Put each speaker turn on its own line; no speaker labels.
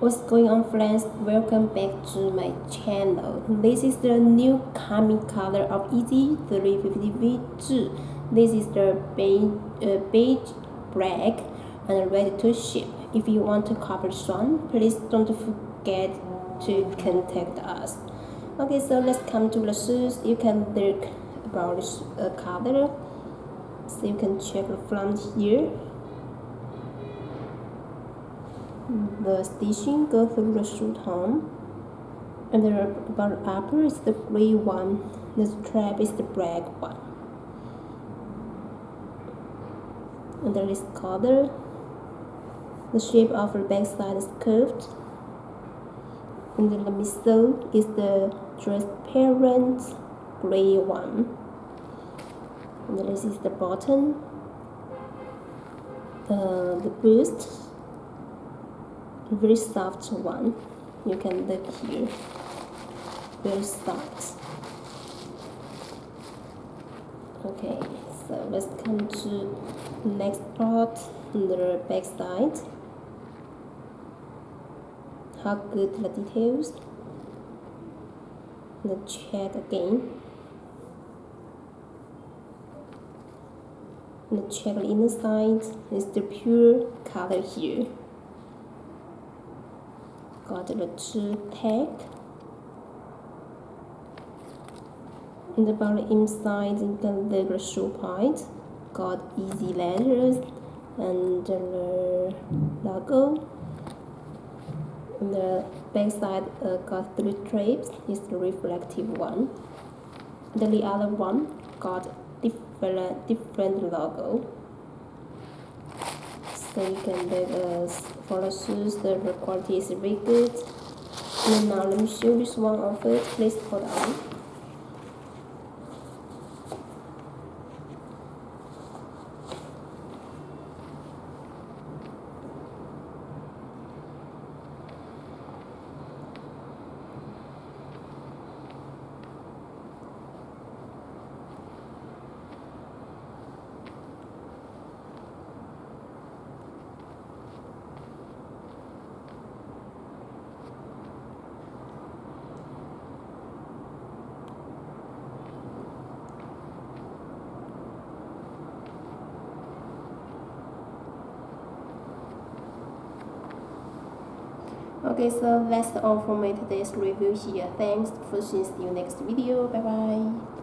What's going on, friends? Welcome back to my channel. This is the new coming color of Yeezy 350V2. This is the beige, black, and ready to ship. If you want to copy this one, please don't forget to contact us. Okay, so let's come to the shoes. You can look about this color. So you can check from here. The stitching go through the shoe tone, and the about upper is the gray one, the strap is the black one, and there is color. The shape of the back side is curved, and then the midsole is the transparent gray one, and this is the bottom. The boost, very soft one. You can look here, very soft. Okay, so let's come to next part, the back side. How good the details. Let's check again. Let's check the inside. It's the pure color here. Got the two tag, and about the inside you can look the shoe part. Got Yeezy letters and the logo. And the back side got three stripes. It's the reflective one. And the other one got different logo. So you can look for the shoes, the quality is very good. And now let me show this one of it. Please hold on. Okay, so that's all for my today's review here. Thanks for watching. See you next video. Bye bye.